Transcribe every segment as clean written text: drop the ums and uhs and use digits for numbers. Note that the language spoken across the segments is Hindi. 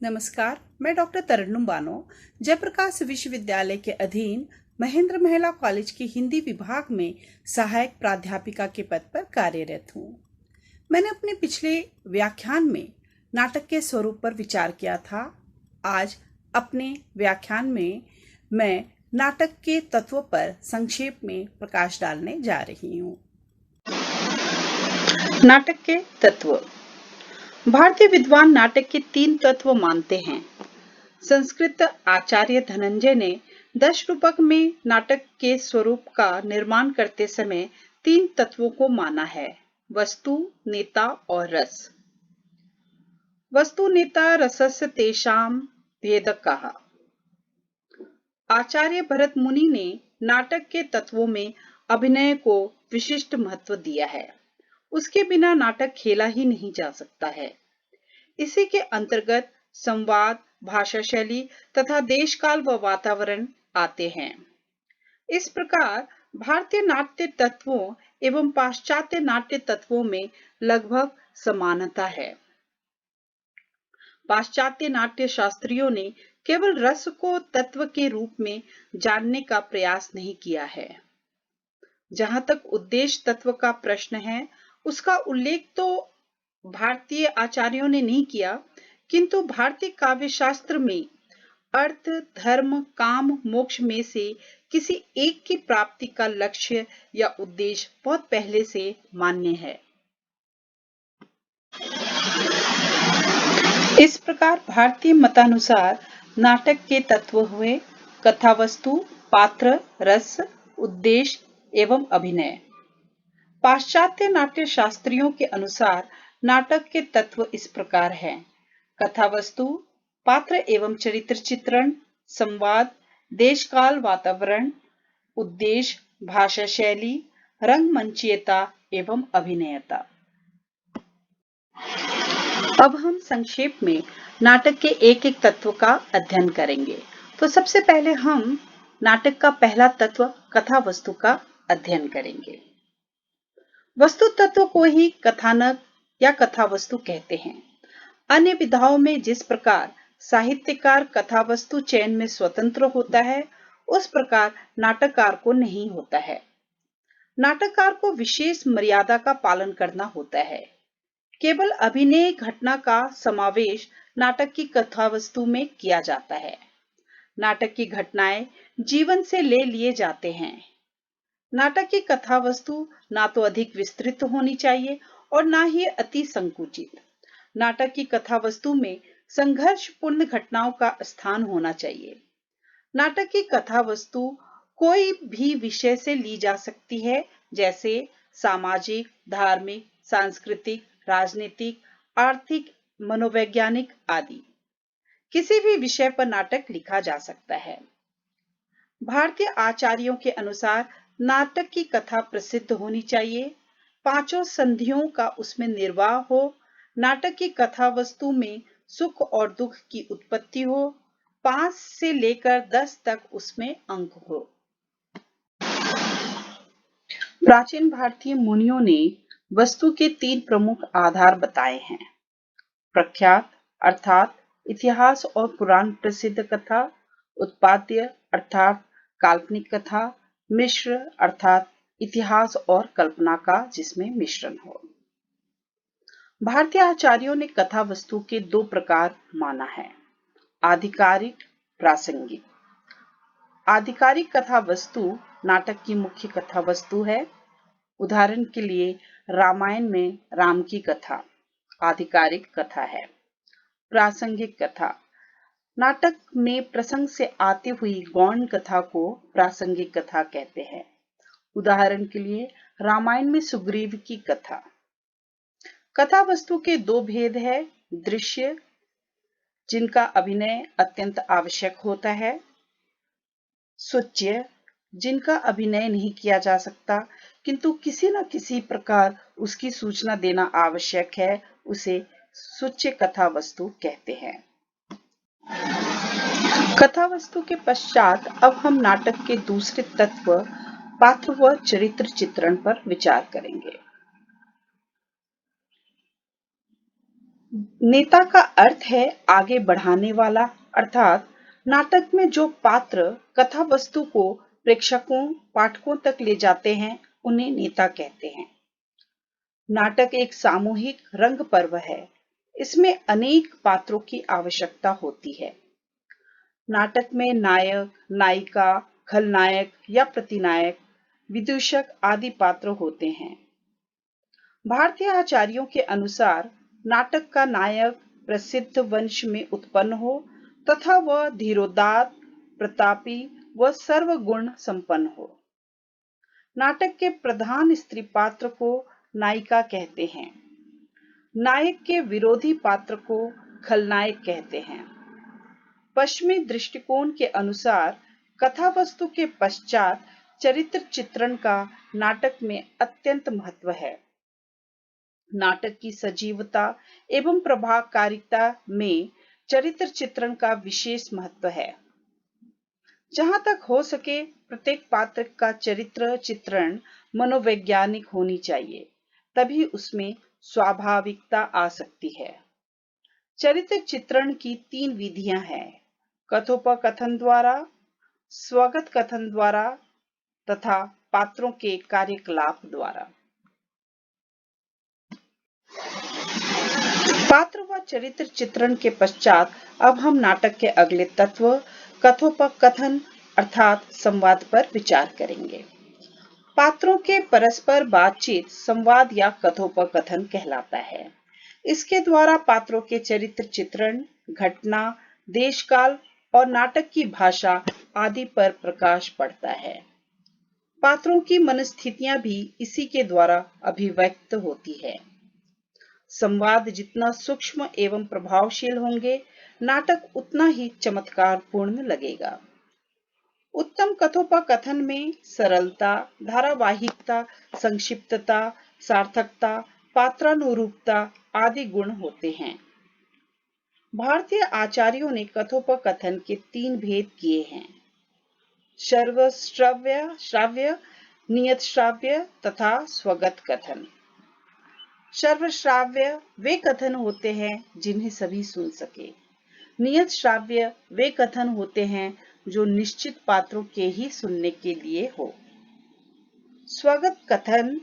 नमस्कार, मैं डॉक्टर तरन्नुम बानो जयप्रकाश विश्वविद्यालय के अधीन महेंद्र महिला कॉलेज के हिंदी विभाग में सहायक प्राध्यापिका के पद पर कार्यरत हूँ। मैंने अपने पिछले व्याख्यान में नाटक के स्वरूप पर विचार किया था। आज अपने व्याख्यान में मैं नाटक के तत्वों पर संक्षेप में प्रकाश डालने जा रही हूँ। नाटक के तत्व। भारतीय विद्वान नाटक के 3 तत्व मानते हैं। संस्कृत आचार्य धनंजय ने दशरूपक में नाटक के स्वरूप का निर्माण करते समय 3 तत्वों को माना है: वस्तु, नेता और रस। वस्तु नेता रसस्य तेषां भेदकः। आचार्य भरत मुनि ने नाटक के तत्वों में अभिनय को विशिष्ट महत्व दिया है। उसके बिना नाटक खेला ही नहीं जा सकता है। इसी के अंतर्गत संवाद, भाषा शैली तथा देश काल व वातावरण आते हैं। इस प्रकार भारतीय नाट्य तत्वों एवं पाश्चात्य नाट्य तत्वों में लगभग समानता है। पाश्चात्य नाट्य शास्त्रियों ने केवल रस को तत्व के रूप में जानने का प्रयास नहीं किया है। जहां तक उद्देश्य तत्व का प्रश्न है, उसका उल्लेख तो भारतीय आचार्यों ने नहीं किया, किंतु भारतीय काव्य शास्त्र में अर्थ, धर्म, काम, मोक्ष में से किसी एक की प्राप्ति का लक्ष्य या उद्देश्य बहुत पहले से मान्य है। इस प्रकार भारतीय मतानुसार नाटक के तत्व हुए कथा वस्तु, पात्र, रस, उद्देश्य एवं अभिनय। पाश्चात्य नाट्य शास्त्रियों के अनुसार नाटक के तत्व इस प्रकार हैं: कथा वस्तु, पात्र एवं चरित्र चित्रण, संवाद, देश काल वातावरण, उद्देश्य, भाषा शैली, रंगमंचीयता एवं अभिनयता। अब हम संक्षेप में नाटक के एक एक तत्व का अध्ययन करेंगे। तो सबसे पहले हम नाटक का पहला तत्व कथा वस्तु का अध्ययन करेंगे। वस्तु तत्व को ही कथानक या कथा वस्तु कहते हैं। अन्य विधाओं में जिस प्रकार साहित्यकार कथा वस्तु चयन में स्वतंत्र होता है, उस प्रकार नाटककार को नहीं होता है। नाटककार को विशेष मर्यादा का पालन करना होता है। केवल अभिनय घटना का समावेश नाटक की कथा वस्तु में किया जाता है। नाटक की घटनाएं जीवन से ले लिए जाते हैं। नाटक की कथा वस्तु ना तो अधिक विस्तृत होनी चाहिए और ना ही अति संकुचित। नाटक की कथा वस्तु में संघर्षपूर्ण घटनाओं का स्थान होना चाहिए। नाटक की कथा वस्तु कोई भी विषय से ली जा सकती है, जैसे सामाजिक, धार्मिक, सांस्कृतिक, राजनीतिक, आर्थिक, मनोवैज्ञानिक आदि। किसी भी विषय पर नाटक लिखा जा सकता है। भारतीय आचार्यों के अनुसार नाटक की कथा प्रसिद्ध होनी चाहिए, 5 संधियों का उसमें निर्वाह हो, नाटक की कथा वस्तु में सुख और दुख की उत्पत्ति हो, 5 से लेकर 10 तक उसमें अंक हो। प्राचीन भारतीय मुनियों ने वस्तु के 3 प्रमुख आधार बताए हैं: प्रख्यात अर्थात इतिहास और पुराण प्रसिद्ध कथा, उत्पाद्य अर्थात काल्पनिक कथा, मिश्र अर्थात इतिहास और कल्पना का जिसमें मिश्रण हो। भारतीय आचार्यों ने कथा वस्तु के 2 प्रकार माना है: आधिकारिक, प्रासंगिक। आधिकारिक कथा वस्तु नाटक की मुख्य कथा वस्तु है। उदाहरण के लिए रामायण में राम की कथा आधिकारिक कथा है। प्रासंगिक कथा नाटक में प्रसंग से आती हुई गौण कथा को प्रासंगिक कथा कहते हैं। उदाहरण के लिए रामायण में सुग्रीव की कथा। कथा वस्तु के 2 भेद है: दृश्य, जिनका अभिनय अत्यंत आवश्यक होता है; सूच्य, जिनका अभिनय नहीं किया जा सकता किंतु किसी न किसी प्रकार उसकी सूचना देना आवश्यक है, उसे सूच्य कथा वस्तु कहते हैं। कथा वस्तु के पश्चात अब हम नाटक के दूसरे तत्व पात्र व चरित्र चित्रण पर विचार करेंगे। नेता का अर्थ है आगे बढ़ाने वाला, अर्थात नाटक में जो पात्र कथा वस्तु को प्रेक्षकों पाठकों तक ले जाते हैं उन्हें नेता कहते हैं। नाटक एक सामूहिक रंग पर्व है। इसमें अनेक पात्रों की आवश्यकता होती है। नाटक में नायक, नायिका, खलनायक या प्रतिनायक, विदूषक आदि पात्र होते हैं। भारतीय आचार्यों के अनुसार नाटक का नायक प्रसिद्ध वंश में उत्पन्न हो तथा वह धीरोदात्त, प्रतापी व सर्वगुण संपन्न हो। नाटक के प्रधान स्त्री पात्र को नायिका कहते हैं। नायक के विरोधी पात्र को खलनायक कहते हैं। पश्चिमी दृष्टिकोण के अनुसार कथा वस्तु के पश्चात चरित्र चित्रण का नाटक में अत्यंत महत्व है। नाटक की सजीवता एवं प्रभावकारिता में चरित्र चित्रण का विशेष महत्व है। जहां तक हो सके प्रत्येक पात्र का चरित्र चित्रण मनोवैज्ञानिक होनी चाहिए, तभी उसमें स्वाभाविकता आ सकती है। चरित्र चित्रण की 3 विधियां हैं: कथोपकथन द्वारा, स्वगत कथन द्वारा तथा पात्रों के कार्यकलाप द्वारा। पात्र व चरित्र चित्रण के पश्चात अब हम नाटक के अगले तत्व कथोपकथन अर्थात संवाद पर विचार करेंगे। पात्रों के परस्पर बातचीत संवाद या कथोपकथन कहलाता है। इसके द्वारा पात्रों के चरित्र चित्रण, घटना, देश काल और नाटक की भाषा आदि पर प्रकाश पड़ता है। पात्रों की मनस्थितियां भी इसी के द्वारा अभिव्यक्त होती है। संवाद जितना सूक्ष्म एवं प्रभावशील होंगे, नाटक उतना ही चमत्कारपूर्ण लगेगा। उत्तम कथोपकथन में सरलता, धारावाहिकता, संक्षिप्तता, सार्थकता, पात्रानुरूपता आदि गुण होते हैं। भारतीय आचार्यों ने कथोपकथन के 3 भेद किए हैं: श्रव्य, नियत श्राव्य तथा स्वगत कथन। सर्वश्राव्य वे कथन होते हैं जिन्हें सभी सुन सके। नियत श्राव्य वे कथन होते हैं जो निश्चित पात्रों के ही सुनने के लिए हो। स्वगत कथन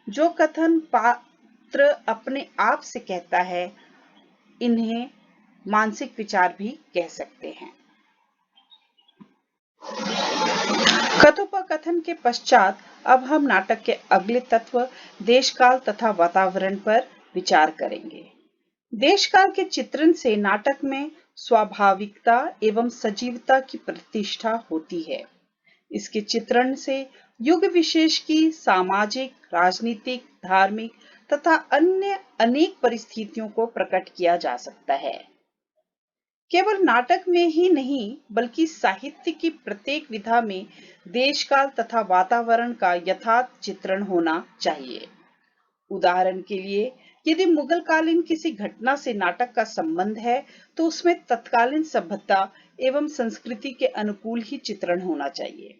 जो कथन पात्र अपने आप से कहता है, इन्हें मानसिक विचार भी कह सकते हैं। कथोपकथन के पश्चात अब हम नाटक के अगले तत्व देशकाल तथा वातावरण पर विचार करेंगे। देशकाल के चित्रण से नाटक में स्वाभाविकता एवं सजीवता की प्रतिष्ठा होती है। इसके चित्रण से युग विशेष की सामाजिक, राजनीतिक, धार्मिक तथा अन्य अनेक परिस्थितियों को प्रकट किया जा सकता है। केवल नाटक में ही नहीं बल्कि साहित्य की प्रत्येक विधा में देशकाल तथा वातावरण का यथार्थ चित्रण होना चाहिए। उदाहरण के लिए, यदि मुगल कालीन किसी घटना से नाटक का संबंध है तो उसमें तत्कालीन सभ्यता एवं संस्कृति के अनुकूल ही चित्रण होना चाहिए।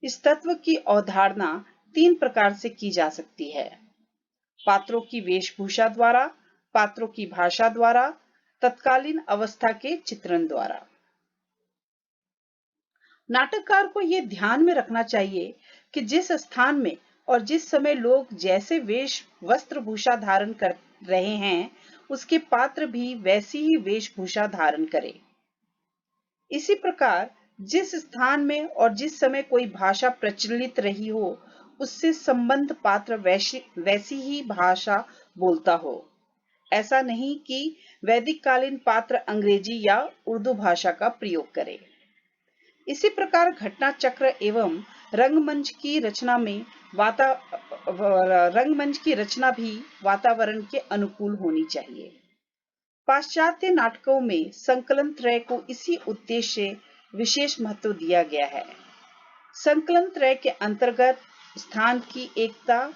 इस तत्व की अवधारणा 3 प्रकार से की जा सकती है: पात्रों की वेशभूषा द्वारा, पात्रों की भाषा द्वारा, तत्कालीन अवस्था के चित्रण द्वारा। नाटककार को यह ध्यान में रखना चाहिए कि जिस स्थान में और जिस समय लोग जैसे वस्त्रभूषा धारण कर रहे हैं, उसके पात्र भी वैसी ही वेशभूषा धारण करें। इसी प्रकार जिस स्थान में और जिस समय कोई भाषा प्रचलित रही हो, उससे संबद्ध पात्र वैसी ही भाषा बोलता हो। ऐसा नहीं कि वैदिक कालीन पात्र अंग्रेजी या उर्दू भाषा का प्रयोग करे। इसी प्रकार घटना चक्र एवं रंगमंच की रचना भी वातावरण के अनुकूल होनी चाहिए। पाश्चात्य नाटकों में संकलन त्रय को इसी उद्देश्य से विशेष महत्व दिया गया है। संकलन त्रय के अंतर्गत स्थान की एकता,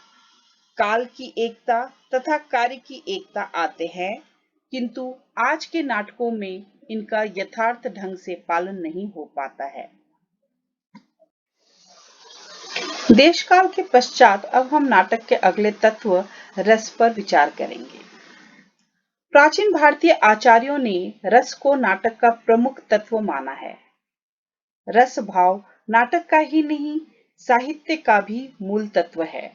काल की एकता तथा कार्य की एकता आते हैं, किंतु आज के नाटकों में इनका यथार्थ ढंग से पालन नहीं हो पाता है। देशकाल के पश्चात अब हम नाटक के अगले तत्व रस पर विचार करेंगे। प्राचीन भारतीय आचार्यों ने रस को नाटक का प्रमुख तत्व माना है। रस भाव नाटक का ही नहीं, साहित्य का भी मूल तत्व है।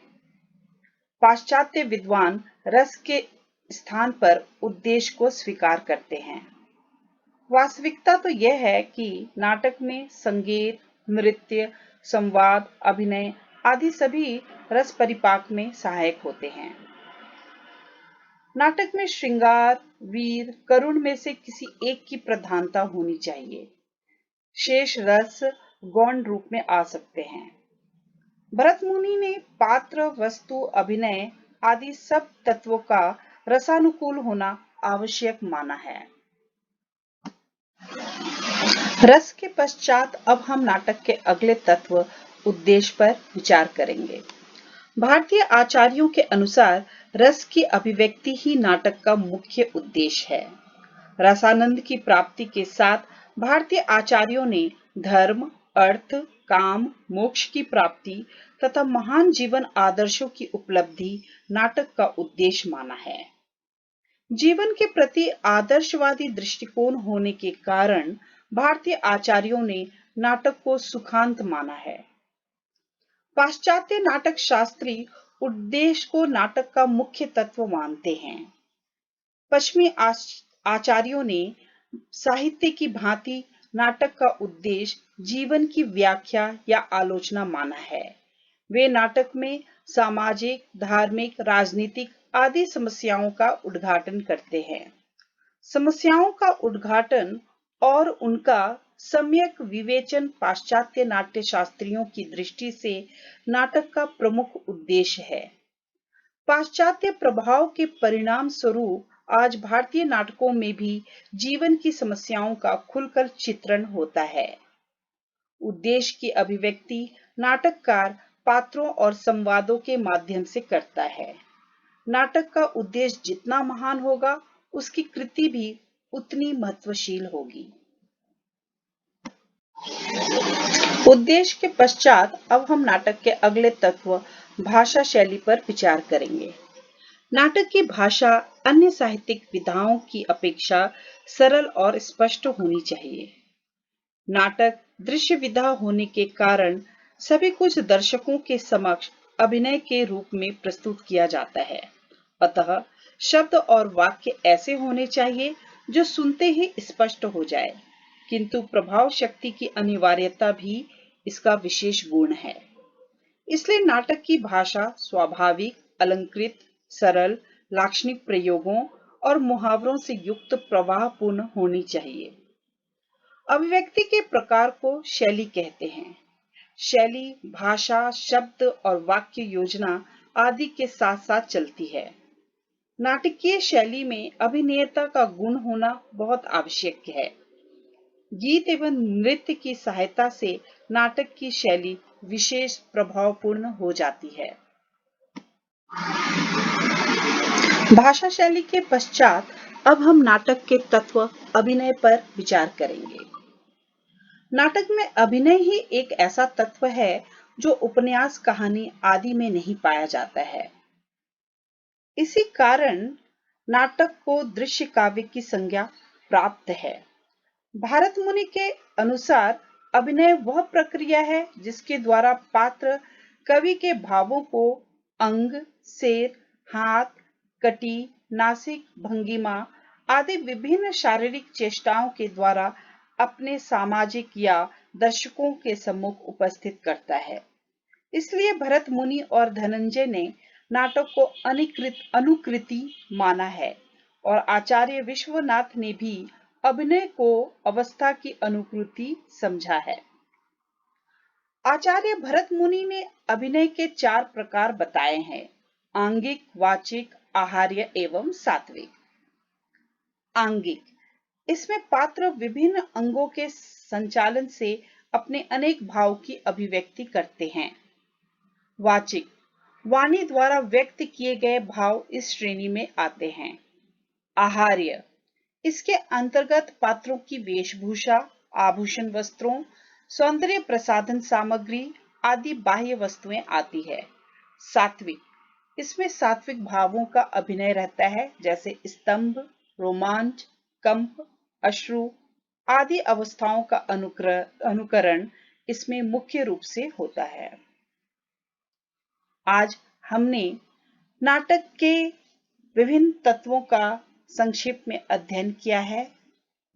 पाश्चात्य विद्वान रस के स्थान पर उद्देश्य को स्वीकार करते हैं। वास्तविकता तो यह है कि नाटक में संगीत, नृत्य, संवाद, अभिनय आदि सभी रस परिपाक में सहायक होते हैं। नाटक में श्रृंगार, वीर, करुण में से किसी एक की प्रधानता होनी चाहिए। शेष रस गौण रूप में आ सकते हैं। भरत मुनि ने पात्र, वस्तु, अभिनय आदि सब तत्वों का रसानुकूल होना आवश्यक माना है। रस के पश्चात अब हम नाटक के अगले तत्व उद्देश्य पर विचार करेंगे। भारतीय आचार्यों के अनुसार रस की अभिव्यक्ति ही नाटक का मुख्य उद्देश्य है। रसानंद की प्राप्ति के साथ भारतीय आचार्यों ने धर्म, अर्थ, काम, मोक्ष की प्राप्ति तथा महान जीवन आदर्शों की उपलब्धि नाटक का उद्देश्य माना है। जीवन के प्रति आदर्शवादी दृष्टिकोण होने के कारण भारतीय आचार्यों ने नाटक को सुखांत माना है। पाश्चात्य नाटक शास्त्री उद्देश्य को नाटक का मुख्य तत्व मानते हैं। पश्चिमी आचार्यों ने साहित्य की भांति नाटक का उद्देश्य जीवन की व्याख्या या आलोचना माना है। वे नाटक में सामाजिक, धार्मिक, राजनीतिक आदि समस्याओं का उद्घाटन करते हैं। समस्याओं का उद्घाटन और उनका सम्यक विवेचन पाश्चात्य नाट्य शास्त्रियों की दृष्टि से नाटक का प्रमुख उद्देश्य है। पाश्चात्य प्रभाव के परिणाम स्वरूप आज भारतीय नाटकों में भी जीवन की समस्याओं का खुलकर चित्रण होता है। उद्देश्य की अभिव्यक्ति नाटककार पात्रों और संवादों के माध्यम से करता है। नाटक का उद्देश्य जितना महान होगा, उसकी कृति भी उतनी महत्वशील होगी। उद्देश्य के पश्चात अब हम नाटक के अगले तत्व भाषा शैली पर विचार करेंगे। नाटक की भाषा अन्य साहित्यिक विधाओं की अपेक्षा सरल और स्पष्ट होनी चाहिए। नाटक दृश्य विधा होने के कारण सभी कुछ दर्शकों के समक्ष अभिनय के रूप में प्रस्तुत किया जाता है। अतः शब्द और वाक्य ऐसे होने चाहिए जो सुनते ही स्पष्ट हो जाए, किंतु प्रभाव शक्ति की अनिवार्यता भी इसका विशेष गुण है। इसलिए नाटक की भाषा स्वाभाविक, अलंकृत, सरल, लाक्षणिक प्रयोगों और मुहावरों से युक्त प्रवाहपूर्ण होनी चाहिए। अभिव्यक्ति के प्रकार को शैली कहते हैं। शैली भाषा, शब्द और वाक्य योजना आदि के साथ साथ चलती है। नाटकीय शैली में अभिनेता का गुण होना बहुत आवश्यक है। गीत एवं नृत्य की सहायता से नाटक की शैली विशेष प्रभावपूर्ण हो जाती है। भाषा शैली के पश्चात अब हम नाटक के तत्व अभिनय पर विचार करेंगे। नाटक में अभिनय ही एक ऐसा तत्व है जो उपन्यास, कहानी आदि में नहीं पाया जाता है। इसी कारण नाटक को दृश्य काव्य की संज्ञा प्राप्त है। भारत मुनि के अनुसार अभिनय वह प्रक्रिया है जिसके द्वारा पात्र कवि के भावों को अंग, सिर, हाथ, कटी, नासिक, भंगिमा आदि विभिन्न शारीरिक चेष्टाओं के द्वारा अपने सामाजिक या दर्शकों के सम्मुख उपस्थित करता है। इसलिए भरत मुनि और धनंजय ने नाटक को अनुकृति माना है और आचार्य विश्वनाथ ने भी अभिनय को अवस्था की अनुकृति समझा है। आचार्य भरत मुनि ने अभिनय के 4 प्रकार बताए हैं: आंगिक, वाचिक, आहार्य एवं सात्विक। आंगिक, इसमें पात्र विभिन्न अंगों के संचालन से अपने अनेक भाव की अभिव्यक्ति करते हैं। वाचिक, वाणी द्वारा व्यक्त किए गए भाव इस श्रेणी में आते हैं। आहार्य, इसके अंतर्गत पात्रों की वेशभूषा, आभूषण वस्त्रों, सौंदर्य प्रसाधन सामग्री आदि बाह्य वस्तुएं आती है। सात्विक, इसमें सात्विक भावों का अभिनय रहता है, जैसे स्तंभ, रोमांच, कंप, अश्रु आदि अवस्थाओं का अनुकरण इसमें मुख्य रूप से होता है। आज हमने नाटक के विभिन्न तत्वों का संक्षेप में अध्ययन किया है।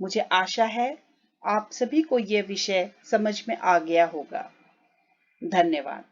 मुझे आशा है आप सभी को यह विषय समझ में आ गया होगा। धन्यवाद।